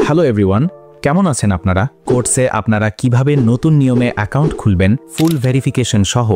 Hello everyone, কেমন আছেন আপনারা? কোর্সে আপনারা কিভাবে নতুন নিয়মে অ্যাকাউন্ট খুলবেন ফুল ভেরিফিকেশন সহ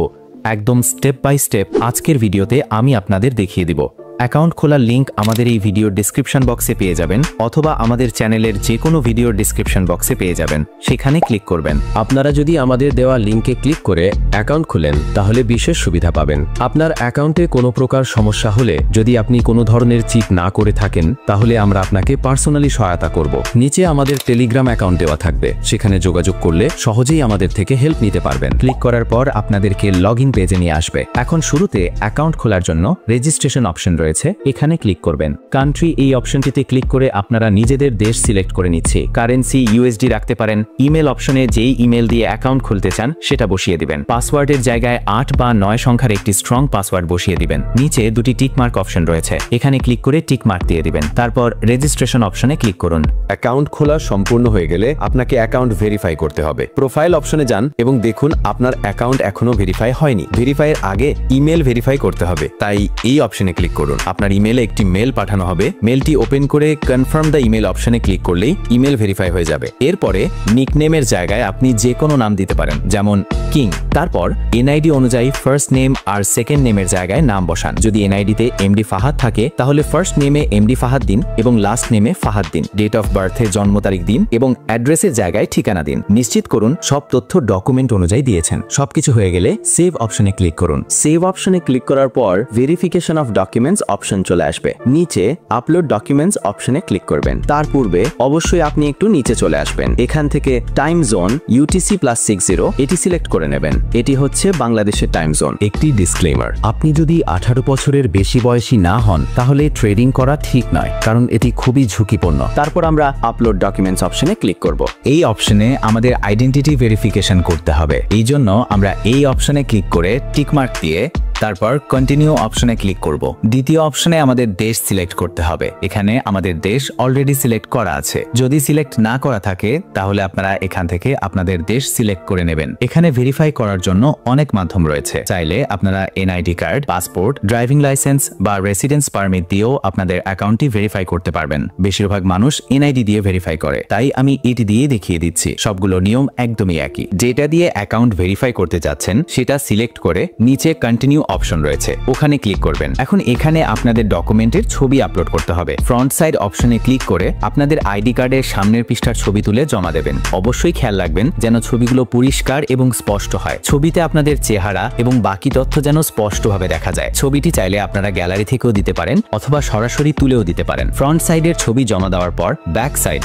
একদম স্টেপ বাই স্টেপ আজকের ভিডিওতে আমি আপনাদের দেখিয়ে দিব। অ্যাকাউন্ট খোলার লিঙ্ক আমাদের এই ভিডিওর ডেসক্রিপশন বক্সে পেয়ে যাবেন অথবা আমাদের চ্যানেলের যে কোনো ভিডিওর ডেসক্রিপশন বক্সে পেয়ে যাবেন, সেখানে ক্লিক করবেন। আপনারা যদি আমাদের দেওয়া লিঙ্কে ক্লিক করে অ্যাকাউন্ট খুলেন তাহলে বিশেষ সুবিধা পাবেন। আপনার অ্যাকাউন্টে কোনো প্রকার সমস্যা হলে যদি আপনি কোনো ধরনের চিট না করে থাকেন তাহলে আমরা আপনাকে পার্সোনালি সহায়তা করব। নিচে আমাদের টেলিগ্রাম অ্যাকাউন্ট দেওয়া থাকবে, সেখানে যোগাযোগ করলে সহজেই আমাদের থেকে হেল্প নিতে পারবেন। ক্লিক করার পর আপনাদেরকে লগইন পেজে নিয়ে আসবে। এখন শুরুতে অ্যাকাউন্ট খোলার জন্য রেজিস্ট্রেশন অপশন রয়েছে, এখানে ক্লিক করবেন। কান্ট্রি এই অপশনটিতে ক্লিক করে আপনারা নিজেদের দেশ সিলেক্ট করে নিচ্ছে। কারেন্সি ইউএসডি রাখতে পারেন। ইমেল অপশনে যেই ইমেল দিয়ে অ্যাকাউন্ট খুলতে চান সেটা বসিয়ে দিবেন। পাসওয়ার্ডের জায়গায় 8 বা 9 সংখ্যার একটি স্ট্রং পাসওয়ার্ড বসিয়ে দিবেন। নিচে দুটি টিকমার্ক অপশন রয়েছে, এখানে ক্লিক করে টিকমার্ক দিয়ে দিবেন। তারপর রেজিস্ট্রেশন অপশনে ক্লিক করুন। অ্যাকাউন্ট খোলা সম্পূর্ণ হয়ে গেলে আপনাকে অ্যাকাউন্ট ভেরিফাই করতে হবে। প্রোফাইল অপশনে যান এবং দেখুন আপনার অ্যাকাউন্ট এখনো ভেরিফাই হয়নি। ভেরিফাইয়ের আগে ইমেল ভেরিফাই করতে হবে, তাই এই অপশনে ক্লিক করুন। আপনার ইমেলে একটি মেল পাঠানো হবে। মেলটি ওপেন করে কনফার্ম দ্য ইমেল অপশনে ক্লিক করলেই ইমেল ভেরিফাই হয়ে যাবে। এরপরে নিকনেমের জায়গায় আপনি যে কোনো নাম দিতে পারেন, যেমন কিং। তারপর এনআইডি অনুযায়ী ফার্স্ট নেম আর সেকেন্ড নেমের জায়গায় নাম বসান। যদি এনআইডিতে এমডি ফাহাদ থাকে তাহলে ফার্স্ট নেমে এমডি ফাহাদ দিন এবং লাস্ট নেমে ফাহাদ দিন। ডেট অফ বার্থে জন্ম তারিখ দিন এবং অ্যাড্রেসের জায়গায় ঠিকানা দিন। নিশ্চিত করুন সব তথ্য ডকুমেন্ট অনুযায়ী দিয়েছেন। সবকিছু হয়ে গেলে সেভ অপশনে ক্লিক করুন। সেভ অপশনে ক্লিক করার পর ভেরিফিকেশন অফ ডকুমেন্টস অপশন চলে আসবে। নিচে আপলোড ডকুমেন্টস অপশনে ক্লিক করবেন। তার পূর্বে অবশ্যই আপনি একটু নিচে চলে আসবেন। এখান থেকে টাইম জোন UTC+60 এটি সিলেক্ট করে নেবেন। এটি হচ্ছে বাংলাদেশের টাইম জোন। একটি ডিসক্লেমার, আপনি যদি 18 বছরের বেশি বয়সী না হন তাহলে ট্রেডিং করা ঠিক নয়, কারণ এটি খুবই ঝুঁকিপূর্ণ। তারপর আমরা আপলোড ডকুমেন্টস অপশনে ক্লিক করব। এই অপশনে আমাদের আইডেন্টিটি ভেরিফিকেশন করতে হবে। এই জন্য আমরা এই অপশনে ক্লিক করে টিকমার্ক দিয়ে তারপর কন্টিনিউ অপশনে ক্লিক করব। দ্বিতীয় অপশনে আমাদের দেশ সিলেক্ট করতে হবে। এখানে আমাদের দেশ অলরেডি সিলেক্ট করা আছে। যদি সিলেক্ট না করা থাকে তাহলে আপনারা এখান থেকে আপনাদের দেশ সিলেক্ট করে নেবেন। এখানে ভেরিফাই করার জন্য অনেক মাধ্যম রয়েছে। চাইলে আপনারা NID card, passport, driving licence বা রেসিডেন্স পারমিট দিয়েও আপনাদের অ্যাকাউন্টটি ভেরিফাই করতে পারবেন। বেশিরভাগ মানুষ এনআইডি দিয়ে ভেরিফাই করে, তাই আমি এটি দিয়ে দেখিয়ে দিচ্ছি। সবগুলো নিয়ম একদমই একই। যেটা দিয়ে অ্যাকাউন্ট ভেরিফাই করতে যাচ্ছেন সেটা সিলেক্ট করে নিচে কন্টিনিউ অপশন রয়েছে, ওখানে ক্লিক করবেন। এখন এখানে আপনাদের ডকুমেন্টের ছবি আপলোড করতে হবে। ফ্রন্ট সাইড অপশনে ক্লিক করে আপনাদের আইডি কার্ডের সামনের পৃষ্ঠার ছবি তুলে জমা দেবেন। অবশ্যই খেয়াল রাখবেন যেন ছবিগুলো পরিষ্কার এবং স্পষ্ট হয়। ছবিতে আপনাদের চেহারা এবং বাকি তথ্য যেন স্পষ্টভাবে দেখা যায়। ছবিটি চাইলে আপনারা গ্যালারি থেকেও দিতে পারেন অথবা সরাসরি তুলেও দিতে পারেন। ফ্রন্ট সাইডের ছবি জমা দেওয়ার পর ব্যাক সাইড